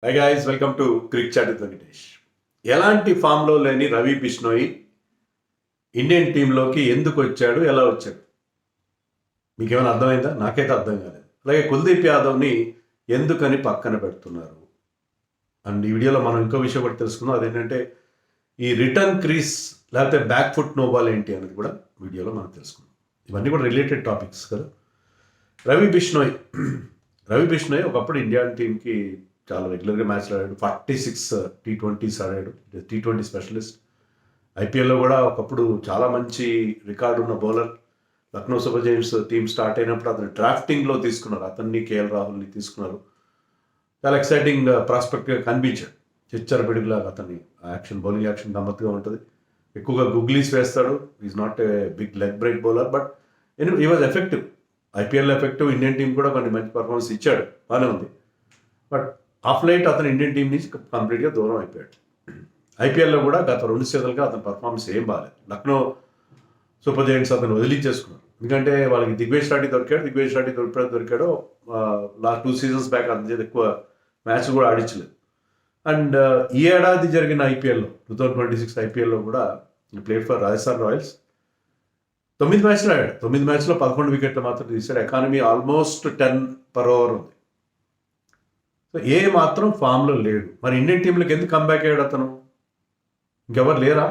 High guys, welcome to cric chat with Venkatesh. ఎలాంటి ఫామ్లో లేని రవి బిష్నోయ్ ఇండియన్ టీంలోకి ఎందుకు వచ్చాడు, ఎలా వచ్చాడు? మీకు ఏమైనా అర్థమైందా? నాకైతే అర్థం కాలేదు. అలాగే కుల్దీప్ యాదవ్ని ఎందుకని పక్కన పెడుతున్నారు అండ్ ఈ వీడియోలో మనం ఇంకో విషయం కూడా తెలుసుకుందాం. అదేంటంటే ఈ రిటర్న్ క్రీస్ లేకపోతే బ్యాక్ ఫుట్ నోబాల్ ఏంటి అనేది కూడా వీడియోలో మనం తెలుసుకుందాం. ఇవన్నీ కూడా రిలేటెడ్ టాపిక్స్ కదా. రవి బిష్నోయ్ ఒకప్పుడు ఇండియన్ టీంకి చాలా రెగ్యులర్గా మ్యాచ్లు ఆడాడు. 46 T20s ఆడాడు. T20 specialist. ఐపీఎల్లో కూడా ఒకప్పుడు చాలా మంచి రికార్డు ఉన్న bowler. Lucknow super Giants team start అయినప్పుడు అతను డ్రాఫ్టింగ్లో తీసుకున్నారు. అతన్ని కేఎల్ రాహుల్ని తీసుకున్నారు. చాలా ఎక్సైటింగ్ ప్రాస్పెక్ట్గా కనిపించాడు. చిచ్చర పిడుగులాగా అతన్ని యాక్షన్, బౌలింగ్ యాక్షన్ గమ్మత్తుగా ఉంటుంది. ఎక్కువగా గుగ్లీస్ వేస్తాడు. Is not a big leg break bowler, but he was effective. IPL effective. Indian team కూడా కొన్ని మంచి పర్ఫార్మెన్స్ ఇచ్చాడు, బాగానే ఉంది. బట్ ఆఫ్ లైట్ అతను ఇండియన్ టీం నుంచి కంప్లీట్గా దూరం అయిపోయాడు. ఐపీఎల్లో కూడా గత 2 సీజన్లుగా అతని పర్ఫార్మెన్స్ ఏం బాగాలేదు. లక్నో సూపర్ జైంట్స్ అతను వదిలించేసుకున్నారు. ఎందుకంటే వాళ్ళకి దిగ్వేష్ రెడ్డి దొరికాడు. లాస్ట్ 2 సీజన్స్ బ్యాక్ అంత ఎక్కువ మ్యాచ్ కూడా ఆడించలేదు. అండ్ ఈ ఏడాది జరిగిన ఐపీఎల్లో 2026 ఐపీఎల్లో కూడా ప్లేడ్ ఫర్ రాజస్థాన్ రాయల్స్. 9 మ్యాచ్లు ఆడాడు. 9 మ్యాచ్లో 11 వికెట్లు మాత్రం తీశాడు. ఎకానమీ ఆల్మోస్ట్ 10 per over ఉంది. సో ఏ మాత్రం ఫామ్లో లేడు. మరి ఇండియన్ టీంలోకి ఎందుకు కంబ్యాక్ అయ్యాడు అతను? ఇంకెవరు లేరా?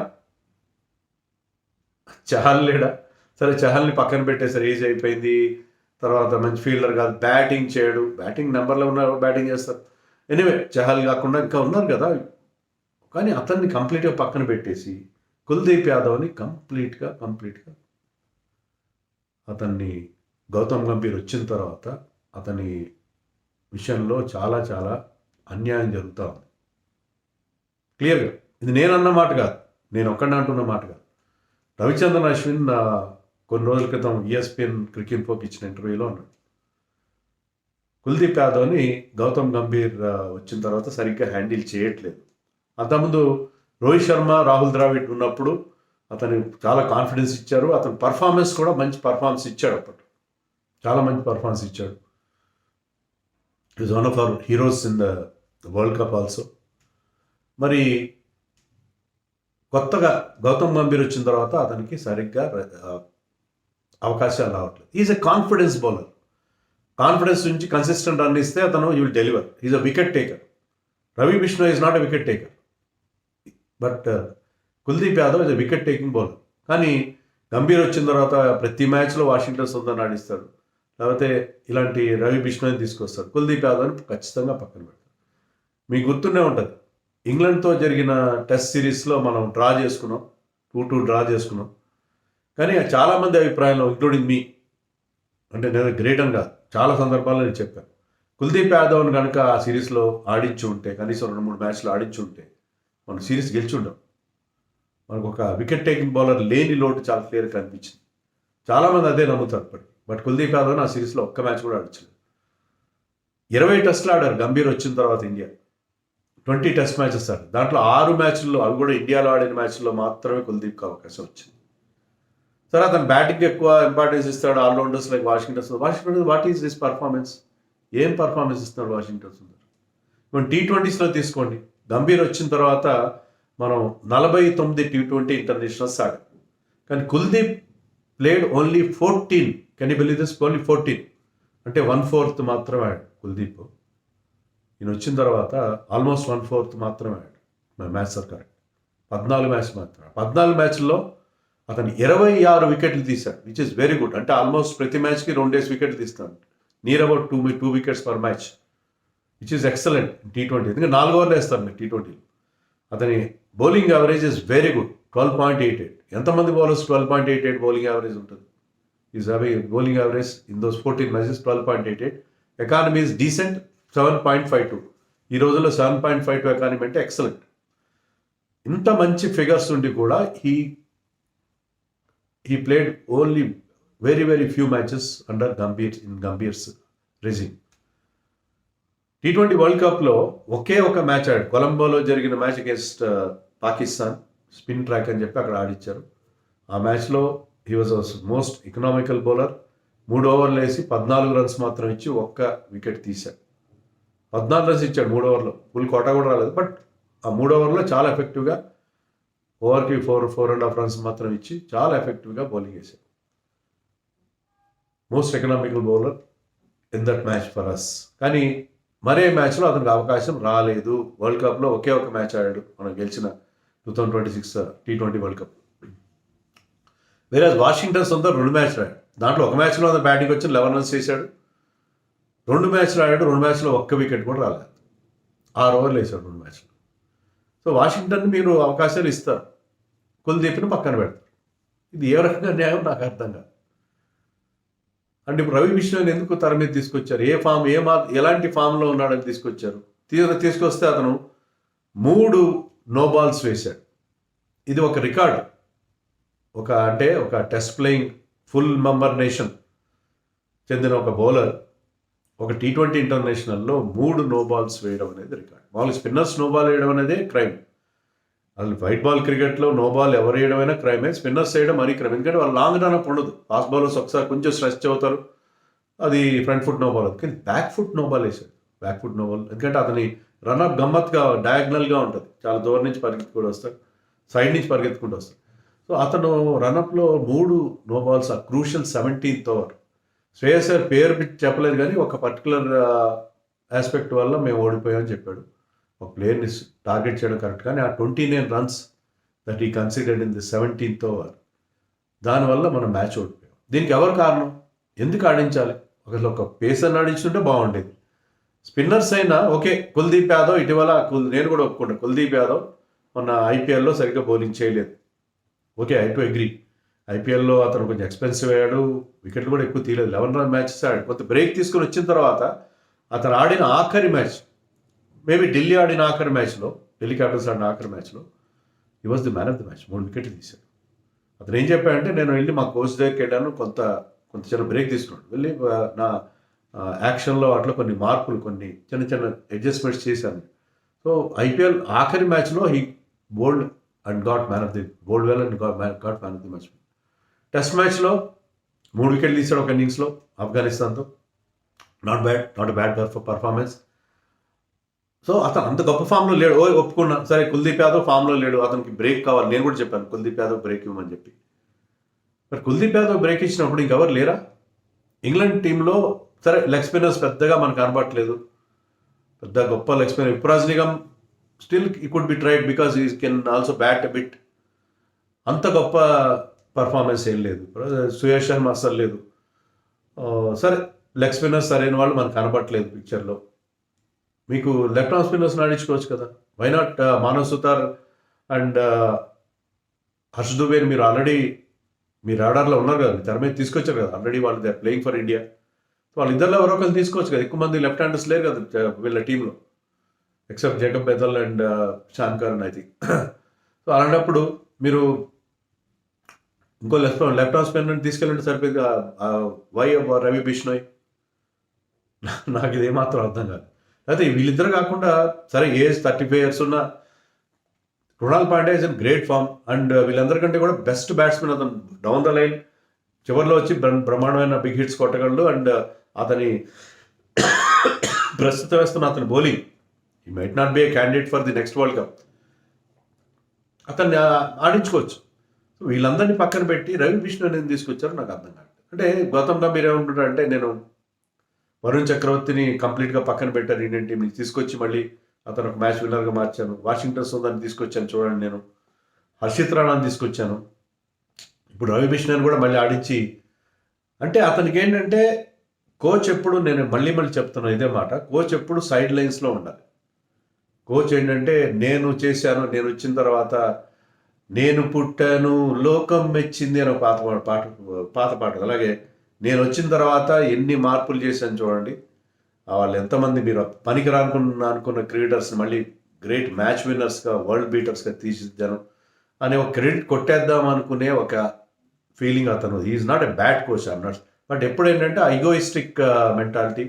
చహల్ లేడా? సరే, చహల్ని పక్కన పెట్టేసరి, ఏజ్ అయిపోయింది, తర్వాత మంచి ఫీల్డర్ కాదు, బ్యాటింగ్ చేయడు. బ్యాటింగ్ నెంబర్లో ఉన్న బ్యాటింగ్ చేస్తారు. ఎనీవే, చహల్ కాకుండా ఇంకా ఉన్నారు కదా. కానీ అతన్ని కంప్లీట్గా పక్కన పెట్టేసి కుల్దీప్ యాదవ్ని కంప్లీట్గా అతన్ని గౌతమ్ గంభీర్ వచ్చిన తర్వాత అతని విషయంలో చాలా అన్యాయం జరుగుతూ ఉంది. క్లియర్గా ఇది నేనన్న మాట కాదు, నేను ఒక్కడిని అంటున్న మాట కాదు. రవిచంద్రన్ అశ్విన్ కొన్ని రోజుల క్రితం ESPN క్రికెట్ పోకి ఇచ్చిన ఇంటర్వ్యూలో ఉన్నాడు. కుల్దీప్ యాదవ్ని గౌతమ్ గంభీర్ వచ్చిన తర్వాత సరిగ్గా హ్యాండిల్ చేయట్లేదు. అంతకుముందు రోహిత్ శర్మ, రాహుల్ ద్రావిడ్ ఉన్నప్పుడు అతను చాలా కాన్ఫిడెన్స్ ఇచ్చారు. అతని పర్ఫార్మెన్స్ కూడా మంచి పర్ఫార్మెన్స్ ఇచ్చాడు. అప్పట్లో చాలా మంచి పర్ఫార్మెన్స్ ఇచ్చాడు. Is one of our heroes in the world cup also. మరి కొత్తగా గౌతమ్ గంభీర్ వచ్చిన తర్వాత అతనికి సరిగ్గా అవకాశాలు రావట్లేదు. Is a confidence bowler. Confidence నుంచి కన్సిస్టెంట్ రన్ ఇస్తే అతను you will deliver. Is a wicket taker. Ravi Bishnoi is not a wicket taker, but Kuldeep Yadav is a wicket taking bowler. కానీ గంభీర్ వచ్చిన తర్వాత ప్రతి మ్యాచ్లో వాషింగ్టన్ సుందర్ ఆడిస్తాడు, లేకపోతే ఇలాంటి రవి బిష్నోయ్ని తీసుకొస్తాడు. కుల్దీప్ యాదవ్ని ఖచ్చితంగా పక్కన పెడతాడు. మీకు గుర్తుండే ఉంటుంది, ఇంగ్లాండ్తో జరిగిన టెస్ట్ సిరీస్లో మనం డ్రా చేసుకున్నాం, 2-2 డ్రా చేసుకున్నాం. కానీ చాలామంది అభిప్రాయంలో, ఇంక్లూడింగ్ మీ, అంటే నేను గ్రేట్ అని కాదు, చాలా సందర్భాల్లో నేను చెప్పాను, కుల్దీప్ యాదవ్ని కనుక ఆ సిరీస్లో ఆడించి ఉంటే, కనీసం 2-3 మ్యాచ్లు ఆడించి ఉంటే మనం సిరీస్ గెలిచి ఉంటాం. మనకు ఒక వికెట్ టేకింగ్ బౌలర్ లేని లోటు చాలా క్లియర్గా కనిపించింది. చాలామంది అదే నమ్ముతారు. బట్ కుల్దీప్ యాదవ్ ఆ సిరీస్లో ఒక్క మ్యాచ్ కూడా ఆడించలేదు. 20 టెస్టులు ఆడారు గంభీర్ వచ్చిన తర్వాత. ఇండియా 20 టెస్ట్ మ్యాచెస్ ఆడారు. దాంట్లో 6 మ్యాచ్ల్లో, అవి కూడా ఇండియాలో ఆడిన మ్యాచ్ల్లో మాత్రమే కుల్దీప్కి అవకాశం వచ్చింది. సరే, అతను బ్యాటింగ్ ఎక్కువ ఇంపార్టెన్స్ ఇస్తాడు. Allrounders like Washington what is this performance? ఏం పర్ఫార్మెన్స్ ఇస్తున్నాడు వాషింగ్టన్ సుందర్? మనం T20స్లో తీసుకోండి. గంభీర్ వచ్చిన తర్వాత మనం 49 T20 ఇంటర్నేషనల్స్ ఆడాం. కానీ Kuldeep played only 14. Can you believe this? Only 14, అంటే 1/4 మాత్రమే ఆడాడు కుల్దీప్. ఈయన వచ్చిన తర్వాత ఆల్మోస్ట్ 1/4 మాత్రమే ఆడాడు. మ్యాచ్ సార్ కరెక్ట్, 14 మ్యాచ్ మాత్రమే. 14 మ్యాచ్ల్లో అతను 26 వికెట్లు తీశాడు, విచ్ ఇస్ వెరీ గుడ్. అంటే ఆల్మోస్ట్ ప్రతి మ్యాచ్కి 2 వికెట్లు తీస్తాడు. Near about 2 wickets per match, which is excellent T20. ఎందుకంటే 4 ఓవర్లు వేస్తారు మీరు T20. అతని bowling average is very good, 12.88. ఎంతమంది బౌలర్స్ 12.88 బౌలింగ్ యావరేజ్ ఉంటుంది? Is having bowling average in those 14 matches 12.88. Economy is decent, 7.52. ఈ రోజుల్లో 7.52 ఎకానమీ అంటే ఎక్సలెంట్. ఇంత మంచి ఫిగర్స్ ఉండి కూడా he played only very few matches under Gambhir's regime. T20 world కప్లో ఒకే ఒక మ్యాచ్ ఆడాడు. కొలంబోలో జరిగిన match against Pakistan, spin track అని చెప్పి అక్కడ ఆడిచ్చారు. ఆ మ్యాచ్లో he was most economical bowler. 3 ఓవర్లు వేసి 14 రన్స్ మాత్రం ఇచ్చి 1 వికెట్ తీశాడు. 14 రన్స్ ఇచ్చాడు 3 ఓవర్లో, ఫుల్ కోటా కూడా రాలేదు. బట్ ఆ 3 ఓవర్లో చాలా ఎఫెక్టివ్గా ఓవర్కి 4.5 రన్స్ మాత్రం ఇచ్చి చాలా ఎఫెక్టివ్గా బౌలింగ్ వేశాడు. Most economical bowler in that match for us. కానీ మరే మ్యాచ్లో అతనికి అవకాశం రాలేదు. వరల్డ్ కప్లో ఒకే ఒక మ్యాచ్ ఆడాడు, మనం గెలిచిన 2026 T20 వరల్డ్ కప్. వేరే వాషింగ్టన్ సొంత 2 మ్యాచ్లు ఆడాడు. దాంట్లో ఒక మ్యాచ్లో అతను బ్యాటింగ్ వచ్చి 11 రన్స్ చేశాడు. 2 మ్యాచ్లు ఆడాడు, 2 మ్యాచ్లో ఒక్క వికెట్ కూడా రాలేదు. 6 ఓవర్లు వేశాడు 2 మ్యాచ్లు. సో వాషింగ్టన్ మీరు అవకాశాలు ఇస్తారు, కుల్దీప్ని పక్కన పెడతారు. ఇది ఏ రకంగా న్యాయం నాకు అర్థం కాదు. అంటే ఇప్పుడు రవి బిష్ణోయిని ఎందుకు తెర మీద తీసుకొచ్చారు? ఎలాంటి ఫామ్లో ఉన్నాడని తీసుకొచ్చారు? తీసుకొస్తే అతను 3 నో బాల్స్ వేశాడు. ఇది ఒక రికార్డు. ఒక test playing full member nation చెందిన ఒక బౌలర్ ఒక T20 ఇంటర్నేషనల్లో 3 నో బాల్స్ వేయడం అనేది రికార్డ్. మామూలుగా స్పిన్నర్స్ నో బాల్ వేయడం అనేది క్రైమ్. అసలు వైట్ బాల్ క్రికెట్లో నో బాల్ ఎవరు వేయడమైనా క్రైమే, స్పిన్నర్స్ వేయడం మరీ క్రైమ్. ఎందుకంటే వాళ్ళు లాంగ్ రన్ అప్ ఉండదు. ఫాస్ట్ బౌలర్స్ ఒకసారి కొంచెం స్ట్రెచ్ అవుతారు, అది ఫ్రంట్ ఫుట్ నో బాల్ అవుతుంది. కానీ బ్యాక్ ఫుట్ నో బాల్ వేసాడు. బ్యాక్ ఫుట్ నో బాల్ ఎందుకంటే అతని రన్అప్ గమ్మత్తుగా డయాగ్నల్గా ఉంటుంది. చాలా దూరం నుంచి పరిగెత్తుకుంటూ వస్తాడు, సైడ్ నుంచి పరిగెత్తుకుంటూ వస్తాడు. సో అతను రన్అప్లో 3 నో బాల్స్, ఆ క్రూషియల్ 17th ఓవర్. శ్రేయస్ గారు పేరు చెప్పలేదు కానీ ఒక పర్టికులర్ ఆస్పెక్ట్ వల్ల మేము ఓడిపోయామని చెప్పాడు. ఒక ప్లేయర్ని టార్గెట్ చేయడం కరెక్ట్, కానీ ఆ 29 రన్స్ దట్ ఈ considered in the 17th over, దానివల్ల మనం మ్యాచ్ ఓడిపోయాం. దీనికి ఎవరు కారణం? ఎందుకు ఆడించాలి? ఒక పేసర్ని ఆడించుంటే బాగుండేది. స్పిన్నర్స్ అయినా ఓకే, కుల్దీప్ యాదవ్ ఇటీవల నేను కూడా ఒప్పుకుంటాను, కుల్దీప్ యాదవ్ మొన్న ఐపీఎల్లో సరిగ్గా బౌలింగ్ చేయలేదు. Okay, I to agree. ఐపీఎల్లో అతను కొంచెం ఎక్స్పెన్సివ్ అయ్యాడు, వికెట్లు కూడా ఎక్కువ తీయలేదు. 11 రన్ మ్యాచెస్ ఆడాడు. కొంత బ్రేక్ తీసుకుని వచ్చిన తర్వాత అతను ఆడిన ఆఖరి మ్యాచ్, మేబీ ఢిల్లీ ఆడిన ఆఖరి మ్యాచ్లో, ఢిల్లీ క్యాపిటల్స్ ఆడిన ఆఖరి మ్యాచ్లో he was the man of the match. 3 వికెట్లు తీశాడు. అతను ఏం చెప్పాడంటే, నేను వెళ్ళి మా కోచ్ దగ్గరికి వెళ్ళాను, కొంత చిన్న బ్రేక్ తీసుకున్నాడు. వెళ్ళి నా యాక్షన్లో అట్లా కొన్ని మార్పులు, కొన్ని చిన్న అడ్జస్ట్మెంట్స్ చేశాను. సో ఐపీఎల్ ఆఖరి మ్యాచ్లో he bowled and got man of the bowled well and got man of the match. Test మ్యాచ్లో 3 వికెట్లు తీశాడు ఒక ఇన్నింగ్స్లో ఆఫ్ఘనిస్తాన్తో. Not bad performance. సో అతను అంత గొప్ప ఫామ్లో లేడు. ఒప్పుకున్నా సరే, కుల్దీప్ యాదవ్ ఫామ్లో లేడు, అతనికి బ్రేక్ కావాలి. నేను కూడా చెప్పాను కుల్దీప్ యాదవ్ బ్రేక్ ఇవ్వమని చెప్పి. మరి కుల్దీప్ యాదవ్ బ్రేక్ ఇచ్చినప్పుడు ఇంకెవరు లేరా ఇంగ్లాండ్ టీంలో? సరే, లెగ్ స్పిన్నర్స్ పెద్దగా మనకు కనబడట్లేదు, పెద్ద గొప్ప leg spinner. Yuvraj Nigam still ఈ కుడ్ బి ట్రైడ్ బికాస్ ఈ can also bat a bit. అంత గొప్ప పర్ఫార్మెన్స్ ఏం లేదు. సుయేష్ శర్మ అస్సలు లేదు. సరే, లెగ్ స్పిన్నర్స్ సరైన వాళ్ళు మనకు కనబడట్లేదు పిక్చర్లో. మీకు లెఫ్ట్ ఆర్మ్ స్పిన్నర్స్ ఆడించుకోవచ్చు కదా. Why not Manav Suthar and Harsh దుబేని మీరు ఆల్రెడీ మీ రాడార్లో ఉన్నారు కదా, తెర మీద తీసుకొచ్చారు కదా ఆల్రెడీ. వాళ్ళు దే ప్లేయింగ్ ఫర్ ఇండియా. వాళ్ళిద్దరిలో ఎవరో ఒకరు తీసుకోవచ్చు కదా. ఎక్కువ మంది లెఫ్ట్ హ్యాండర్స్ లేరు కదా వీళ్ళ టీంలో, except Jacob Bethell and Shankar I think. So అలాంటప్పుడు మీరు ఇంకో లెఫ్ట్ ఆర్మ్ స్పిన్నర్ని తీసుకెళ్ళండి సరిపోయింది. వై రవి బిష్ణోయ్? నాకు ఇది ఏమాత్రం అర్థం కాదు. అయితే వీళ్ళిద్దరు కాకుండా సరే, ఏజ్ 35 years ఉన్న Krunal Pandya is in great form, and వీళ్ళందరికంటే కూడా బెస్ట్ బ్యాట్స్మెన్ అతను. డౌన్ ద లైన్ చివరిలో వచ్చి బ్రహ్మాండమైన బిగ్ హిట్స్ కొట్టగలడు. అండ్ అతని ప్రస్తుతం వేస్తున్న అతని bowling, he might not be A candidate for the next world cup. అతన్ని ఆడించుకోవచ్చు. వీళ్ళందరినీ పక్కన పెట్టి రవి బిష్ణోయ్ నేను తీసుకొచ్చారు, నాకు అర్థం కాదు. అంటే గతంలో మీరు ఏమంటున్నారంటే, నేను వరుణ్ చక్రవర్తిని కంప్లీట్గా పక్కన పెట్టారు ఇండియన్ టీంని, తీసుకొచ్చి మళ్ళీ అతను ఒక మ్యాచ్ విన్నర్గా మార్చాను. వాషింగ్టన్ సుందర్ని తీసుకొచ్చాను చూడండి, నేను హర్షిత్ రాణాని తీసుకొచ్చాను. ఇప్పుడు రవి బిష్ణోయ్ని కూడా మళ్ళీ ఆడించి, అంటే అతనికి ఏంటంటే కోచ్ ఎప్పుడు, నేను మళ్ళీ చెప్తున్నాను ఇదే మాట, కోచ్ ఎప్పుడు సైడ్ లైన్స్లో ఉండాలి. కోచ్ ఏంటంటే, నేను చేశాను, నేను వచ్చిన తర్వాత నేను పుట్టాను లోకం మెచ్చింది అని ఒక పాత పాట. అలాగే నేను వచ్చిన తర్వాత ఎన్ని మార్పులు చేశాను చూడండి. వాళ్ళు ఎంతమంది మీరు పనికి అనుకున్న క్రికెటర్స్ని మళ్ళీ గ్రేట్ మ్యాచ్ విన్నర్స్గా, వరల్డ్ బీటర్స్గా తీర్చిదిద్దాను అనే ఒక క్రెడిట్ కొట్టేద్దాం అనుకునే ఒక ఫీలింగ్ అతను. Is not a bad coach అన్నాడు. బట్ ఎప్పుడు ఏంటంటే ఐగోయిస్టిక్ మెంటాలిటీ,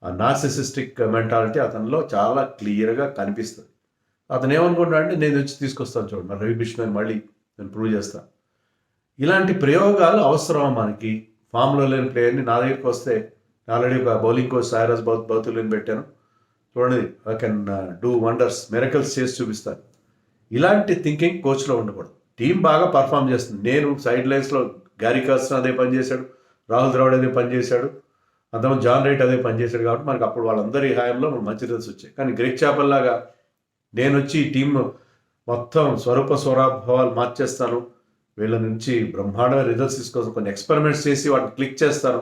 ఆ నార్సిసిస్టిక్ మెంటాలిటీ అతనిలో చాలా క్లియర్గా కనిపిస్తుంది. అతను ఏమనుకుంటాడు అంటే, నేను వచ్చి తీసుకొస్తాను చూడండి రవి బిష్ణోయ్, మళ్ళీ నేను ప్రూవ్ చేస్తాను. ఇలాంటి ప్రయోగాలు అవసరమా మనకి? ఫామ్లో లేని ప్లేయర్ని నా దగ్గరికి వస్తే, ఆల్రెడీ ఒక బౌలింగ్ కోచ్ సాయిరాజ్ బౌతుల్ని పెట్టాను, చూడండి I can do wonders, miracles చేసి చూపిస్తాను. ఇలాంటి థింకింగ్ కోచ్లో ఉండకూడదు. టీం బాగా పర్ఫామ్ చేస్తుంది. నేను సైడ్ లైన్స్లో గ్యారీ కర్సన్ అదే పని చేశాడు, రాహుల్ ద్రావిడ్ అదే పని చేశాడు, అంతమంది జాన్ రైట్ అదే పని చేశాడు. కాబట్టి మనకు అప్పుడు వాళ్ళందరి హాయంలో మంచి రిజల్ట్స్ వచ్చాయి. కానీ గ్రెగ్ చాపెల్ లాగా నేను వచ్చి ఈ టీం మొత్తం స్వరూభావాలు మార్చేస్తాను, వీళ్ళ నుంచి బ్రహ్మాండమైన రిజల్ట్స్ తీసుకోసం కొన్ని ఎక్స్పెరిమెంట్స్ చేసి వాటిని క్లిక్ చేస్తాను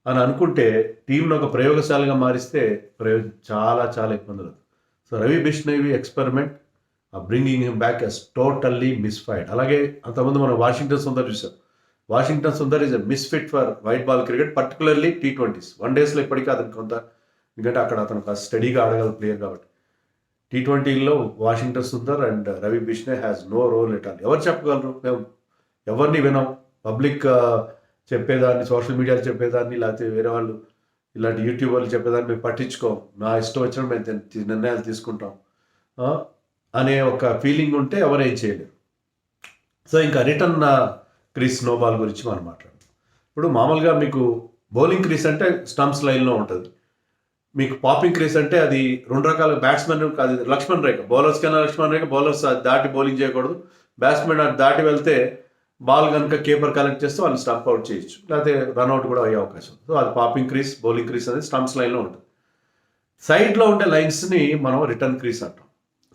అని అనుకుంటే టీంను ఒక ప్రయోగశాలగా మారిస్తే చాలా చాలా ఇబ్బందులు. So Ravi Bishnoi experiment bringing him back is totally misfired. అలాగే అంతకుముందు మనం వాషింగ్టన్ సుందర్ చూసాం. Washington Sundar is a misfit for white ball cricket, particularly T20s. వన్డేస్లో ఇప్పటికీ అతనికి కొంత, ఎందుకంటే అక్కడ అతను స్టడీగా ఆడగల ప్లేయర్ కాబట్టి. T20లో Washington Sundar and Ravi Bishnoi has no role at all. ఎవరు చెప్పగలరు? మేము ఎవరిని వినాం. పబ్లిక్ చెప్పేదాన్ని, సోషల్ మీడియాలో చెప్పేదాన్ని, లేకపోతే వేరే వాళ్ళు ఇలాంటి యూట్యూబర్లు చెప్పేదాన్ని మేము పట్టించుకోం. నా ఇష్టం వచ్చిన మేము నిర్ణయాలు తీసుకుంటాం అనే ఒక ఫీలింగ్ ఉంటే ఎవరేం చేయలేరు. సో ఇంకా రిటర్న్ క్రీస్ నో బాల్ గురించి మనం మాట్లాడదాం. ఇప్పుడు మామూలుగా మీకు బౌలింగ్ క్రీస్ అంటే స్టంప్స్ లైన్లో ఉంటుంది. మీకు పాపింగ్ క్రీస్ అంటే అది రెండు రకాల బ్యాట్స్మెన్ కాదు, లక్ష్మణ్ రేఖ. బౌలర్స్ కన్నా లక్ష్మణ్ రేఖ, బౌలర్స్ దాటి బౌలింగ్ చేయకూడదు. బ్యాట్స్మెన్ అది దాటి వెళ్తే బాల్ కనుక కీపర్ కలెక్ట్ చేస్తే వాళ్ళు స్టంప్ అవుట్ చేయొచ్చు, లేకపోతే రన్అట్ కూడా అయ్యే అవకాశం. సో అది పాపింగ్ క్రీస్, బౌలింగ్ క్రీస్ అనేది స్టంప్స్ లైన్లో ఉంటుంది. సైడ్లో ఉండే లైన్స్ని మనం రిటర్న్ క్రీస్ అంటాం.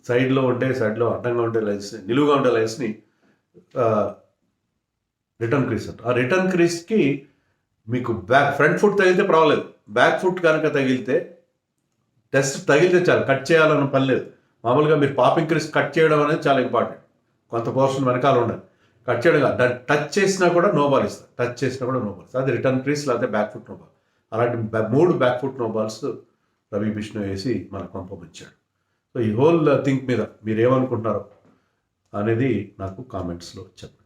సైడ్లో అడ్డంగా ఉండే లైన్స్, నిలువుగా ఉండే లైన్స్ని రిటర్న్ క్రీస్ అంటాం. ఆ రిటర్న్ క్రీస్కి మీకు ఫ్రంట్ ఫుట్ తగిలితే పర్వాలేదు, బ్యాక్ ఫుట్ కనుక తగిలితే తగిలితే చాలు, కట్ చేయాలన్న పని లేదు. మామూలుగా మీరు పాపింగ్ క్రీస్ కట్ చేయడం అనేది చాలా ఇంపార్టెంట్. కొంత పోర్షన్ వెనకాల ఉండాలి, కట్ చేయడం కాదు. దాన్ని టచ్ చేసినా కూడా నో బాల్ ఇస్తారు, టచ్ చేసినా కూడా నో బాల్స్. అది రిటర్న్ క్రీస్, లేకపోతే బ్యాక్ ఫుట్ నో బాల్. అలాంటి 3 back foot no balls Ravi Bishnoi వేసి మనకు పంపించాడు. సో ఈ హోల్ థింక్ మీద మీరు ఏమనుకుంటున్నారో అనేది నాకు కామెంట్స్లో చెప్పండి.